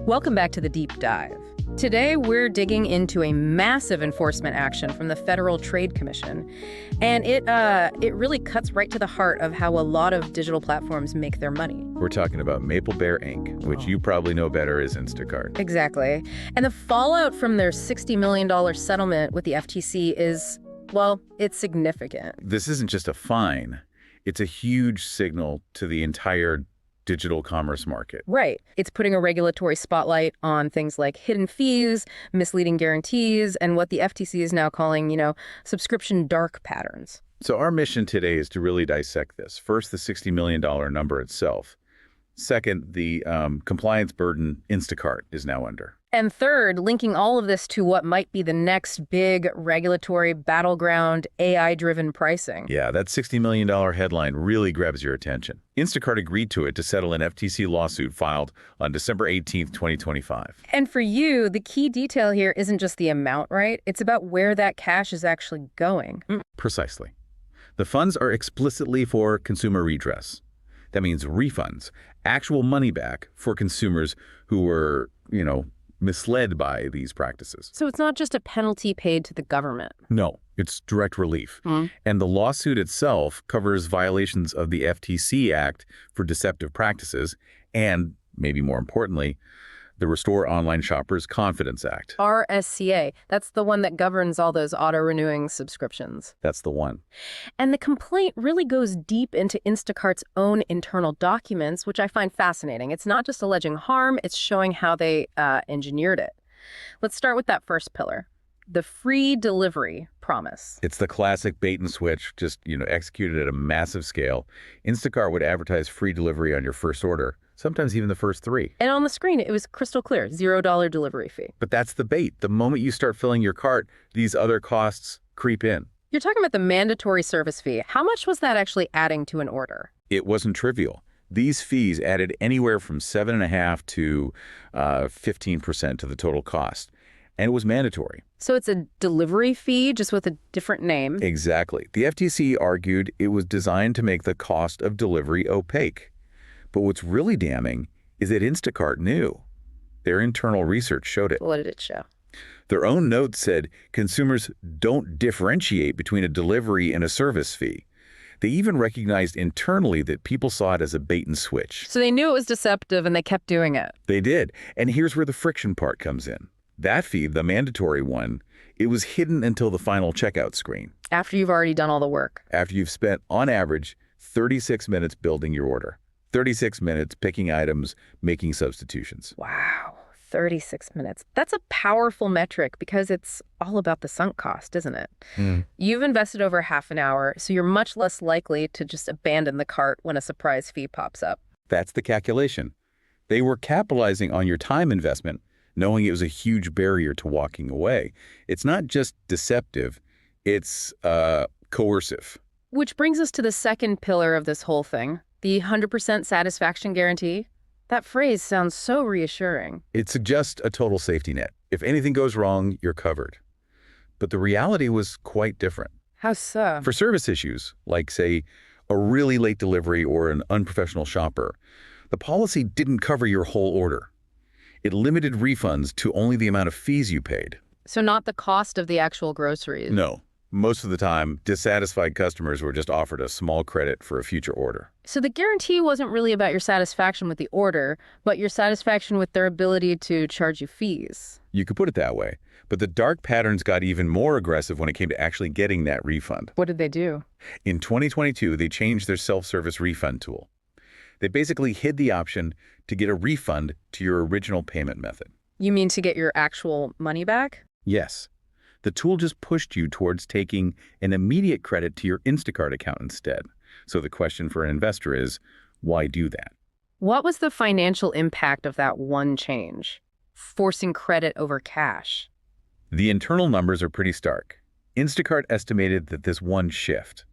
Welcome back to the Deep Dive. Today, we're digging into a massive enforcement action from the Federal Trade Commission. And it really cuts right to the heart of how a lot of digital platforms make their money. We're talking about Maple Bear Inc., which you probably know better as Instacart. Exactly. And the fallout from their $60 million settlement with the FTC is, well, it's significant. This isn't just a fine. It's a huge signal to the entire digital commerce market. Right. It's putting a regulatory spotlight on things like hidden fees, misleading guarantees, and what the FTC is now calling, subscription dark patterns. So our mission today is to really dissect this. First, the $60 million number itself. Second, the compliance burden Instacart is now under. And third, linking all of this to what might be the next big regulatory battleground, AI-driven pricing. Yeah, that $60 million headline really grabs your attention. Instacart agreed to it to settle an FTC lawsuit filed on December 18th, 2025. And for you, the key detail here isn't just the amount, right? It's about where that cash is actually going. Precisely. The funds are explicitly for consumer redress. That means refunds, actual money back for consumers who were, misled by these practices. So it's not just a penalty paid to the government. No, it's direct relief. And the lawsuit itself covers violations of the FTC Act for deceptive practices and, maybe more importantly, the Restore Online Shoppers Confidence Act. RSCA. That's the one that governs all those auto-renewing subscriptions. That's the one. And the complaint really goes deep into Instacart's own internal documents, which I find fascinating. It's not just alleging harm, it's showing how they engineered it. Let's start with that first pillar, the free delivery promise. It's the classic bait and switch, just, executed at a massive scale. Instacart would advertise free delivery on your first order, sometimes even the first 3. And on the screen, it was crystal clear, $0 delivery fee. But that's the bait. The moment you start filling your cart, these other costs creep in. You're talking about the mandatory service fee. How much was that actually adding to an order? It wasn't trivial. These fees added anywhere from 7.5% to 15% to the total cost. And it was mandatory. So it's a delivery fee, just with a different name. Exactly. The FTC argued it was designed to make the cost of delivery opaque. But what's really damning is that Instacart knew. Their internal research showed it. What did it show? Their own notes said consumers don't differentiate between a delivery and a service fee. They even recognized internally that people saw it as a bait and switch. So they knew it was deceptive and they kept doing it. They did. And here's where the friction part comes in. That fee, the mandatory one, it was hidden until the final checkout screen. After you've already done all the work. After you've spent, on average, 36 minutes building your order. 36 minutes picking items, making substitutions. Wow, 36 minutes. That's a powerful metric because it's all about the sunk cost, isn't it? You've invested over half an hour, so you're much less likely to just abandon the cart when a surprise fee pops up. That's the calculation. They were capitalizing on your time investment, knowing it was a huge barrier to walking away. It's not just deceptive, it's coercive. Which brings us to the second pillar of this whole thing. The 100% satisfaction guarantee. That phrase sounds so reassuring. It suggests a total safety net. If anything goes wrong, you're covered. But the reality was quite different. How so? For service issues, like, say, a really late delivery or an unprofessional shopper, the policy didn't cover your whole order. It limited refunds to only the amount of fees you paid. So not the cost of the actual groceries? No. Most of the time, dissatisfied customers were just offered a small credit for a future order. So the guarantee wasn't really about your satisfaction with the order, but your satisfaction with their ability to charge you fees. You could put it that way. But the dark patterns got even more aggressive when it came to actually getting that refund. What did they do? In 2022, they changed their self-service refund tool. They basically hid the option to get a refund to your original payment method. You mean to get your actual money back? Yes. The tool just pushed you towards taking an immediate credit to your Instacart account instead. So the question for an investor is, why do that? What was the financial impact of that one change? Forcing credit over cash. The internal numbers are pretty stark. Instacart estimated that this one shift,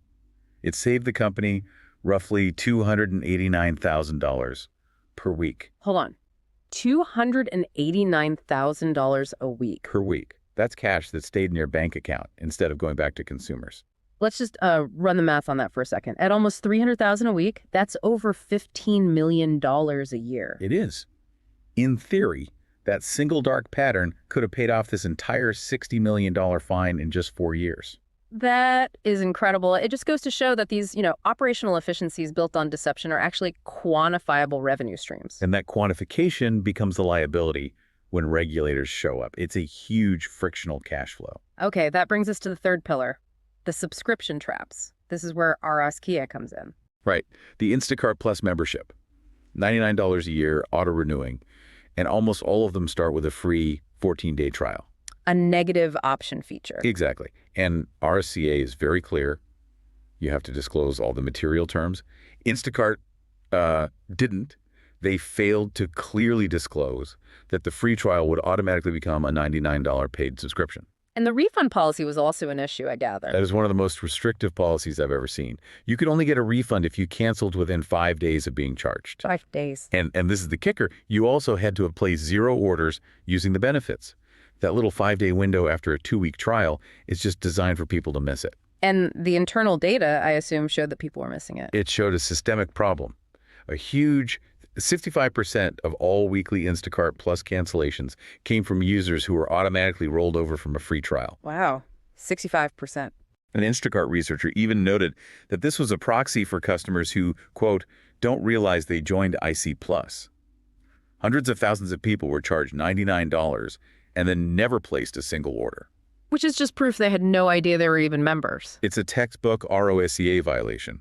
it saved the company roughly $289,000 per week. Hold on. $289,000 a week. Per week. That's cash that stayed in your bank account instead of going back to consumers. Let's just run the math on that for a second. At almost $300,000 a week, that's over $15 million a year. It is. In theory, That single dark pattern could have paid off this entire $60 million fine in just 4 years. That is incredible. It just goes to show that these, operational efficiencies built on deception are actually quantifiable revenue streams. And that quantification becomes the liability when regulators show up. It's a huge frictional cash flow. Okay, that brings us to the third pillar, the subscription traps. This is where Kia comes in. Right. The Instacart Plus membership, $99 a year, auto-renewing, and almost all of them start with a free 14-day trial. A negative option feature. Exactly. And RSCA is very clear. You have to disclose all the material terms. Instacart didn't. They failed to clearly disclose that the free trial would automatically become a $99 paid subscription. And the refund policy was also an issue, I gather. That is one of the most restrictive policies I've ever seen. You could only get a refund if you canceled within 5 days of being charged. 5 days. And this is the kicker. You also had to have placed 0 orders using the benefits. That little 5-day window after a 2-week trial is just designed for people to miss it. And the internal data, I assume, showed that people were missing it. It showed a systemic problem. A huge 65% of all weekly Instacart Plus cancellations came from users who were automatically rolled over from a free trial. Wow, 65%. An Instacart researcher even noted that this was a proxy for customers who, quote, don't realize they joined IC Plus. Hundreds of thousands of people were charged $99 and then never placed a single order. Which is just proof they had no idea they were even members. It's a textbook ROSCA violation.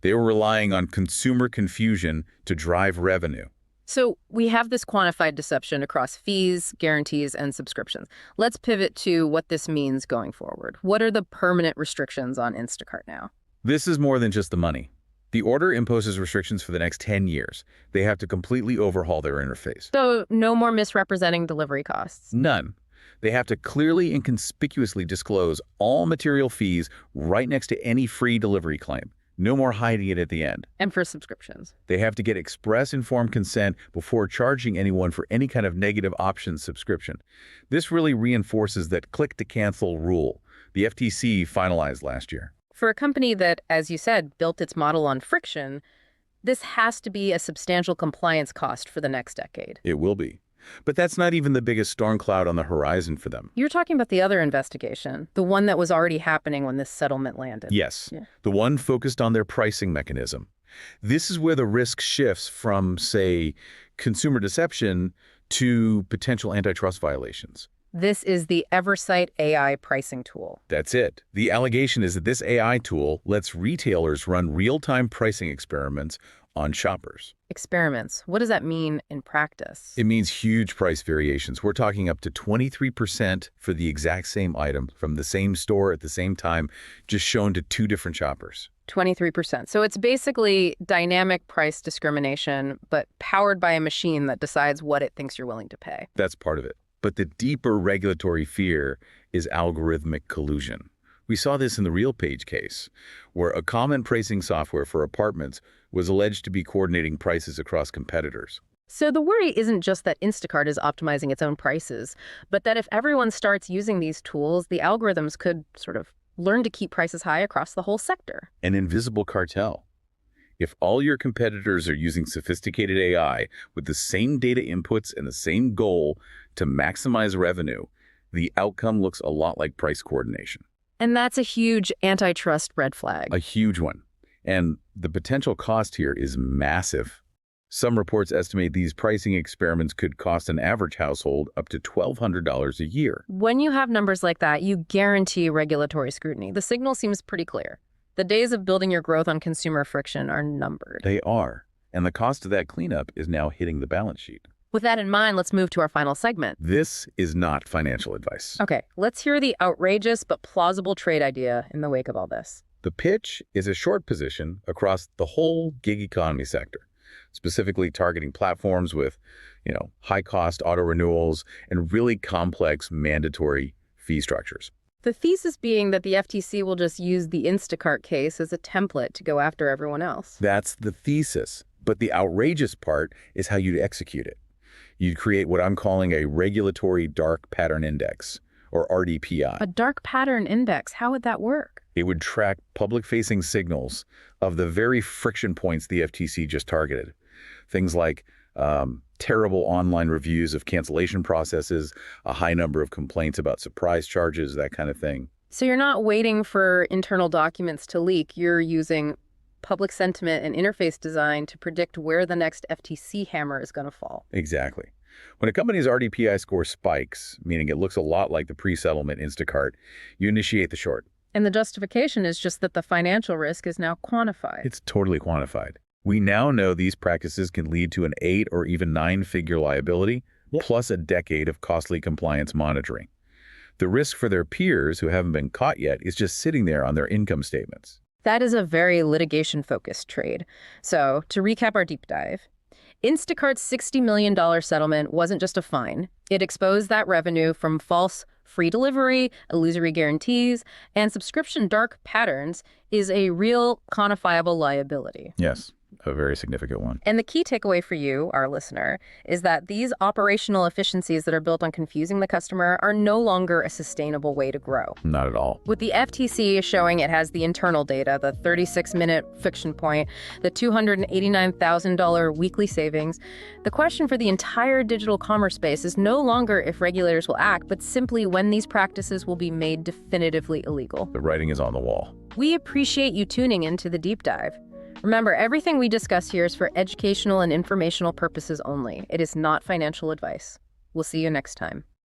They were relying on consumer confusion to drive revenue. So we have this quantified deception across fees, guarantees, and subscriptions. Let's pivot to what this means going forward. What are the permanent restrictions on Instacart now? This is more than just the money. The order imposes restrictions for the next 10 years. They have to completely overhaul their interface. So no more misrepresenting delivery costs? None. They have to clearly and conspicuously disclose all material fees right next to any free delivery claim. No more hiding it at the end. And for subscriptions? They have to get express informed consent before charging anyone for any kind of negative options subscription. This really reinforces that click-to-cancel rule the FTC finalized last year. For a company that, as you said, built its model on friction, this has to be a substantial compliance cost for the next decade. It will be. But that's not even the biggest storm cloud on the horizon for them. You're talking about the other investigation, the one that was already happening when this settlement landed. Yes, Yeah. The one focused on their pricing mechanism. This is where the risk shifts from, say, consumer deception to potential antitrust violations. This is the Eversight AI pricing tool. That's it. The allegation is that this AI tool lets retailers run real-time pricing experiments on shoppers. Experiments. What does that mean in practice? It means huge price variations. We're talking up to 23% for the exact same item from the same store at the same time, just shown to 2 different shoppers. 23%. So it's basically dynamic price discrimination, but powered by a machine that decides what it thinks you're willing to pay. That's part of it. But the deeper regulatory fear is algorithmic collusion. We saw this in the RealPage case, where a common pricing software for apartments was alleged to be coordinating prices across competitors. So the worry isn't just that Instacart is optimizing its own prices, but that if everyone starts using these tools, the algorithms could sort of learn to keep prices high across the whole sector. An invisible cartel. If all your competitors are using sophisticated AI with the same data inputs and the same goal to maximize revenue, the outcome looks a lot like price coordination. And that's a huge antitrust red flag. A huge one. And the potential cost here is massive. Some reports estimate these pricing experiments could cost an average household up to $1,200 a year. When you have numbers like that, you guarantee regulatory scrutiny. The signal seems pretty clear. The days of building your growth on consumer friction are numbered. They are. And the cost of that cleanup is now hitting the balance sheet. With that in mind, let's move to our final segment. This is not financial advice. Okay, let's hear the outrageous but plausible trade idea in the wake of all this. The pitch is a short position across the whole gig economy sector, specifically targeting platforms with, high-cost auto renewals and really complex mandatory fee structures. The thesis being that the FTC will just use the Instacart case as a template to go after everyone else. That's the thesis. But the outrageous part is how you'd execute it. You'd create what I'm calling a regulatory dark pattern index, or RDPI. A dark pattern index, how would that work? It would track public-facing signals of the very friction points the FTC just targeted. Things like terrible online reviews of cancellation processes, a high number of complaints about surprise charges, that kind of thing. So you're not waiting for internal documents to leak. You're using public sentiment and interface design to predict where the next FTC hammer is going to fall. Exactly. When a company's RDPI score spikes, meaning it looks a lot like the pre-settlement Instacart, you initiate the short. And the justification is just that the financial risk is now quantified. It's totally quantified. We now know these practices can lead to an 8 or even 9-figure liability, plus a decade of costly compliance monitoring. The risk for their peers who haven't been caught yet is just sitting there on their income statements. That is a very litigation-focused trade. So, to recap our deep dive, Instacart's $60 million settlement wasn't just a fine. It exposed that revenue from false free delivery, illusory guarantees, and subscription dark patterns is a real quantifiable liability. Yes, a very significant one. And the key takeaway for you, our listener, is that these operational efficiencies that are built on confusing the customer are no longer a sustainable way to grow. Not at all. With the FTC showing it has the internal data, the 36-minute friction point, the $289,000 weekly savings, the question for the entire digital commerce space is no longer if regulators will act, but simply when these practices will be made definitively illegal. The writing is on the wall. We appreciate you tuning into the deep dive. Remember, everything we discuss here is for educational and informational purposes only. It is not financial advice. We'll see you next time.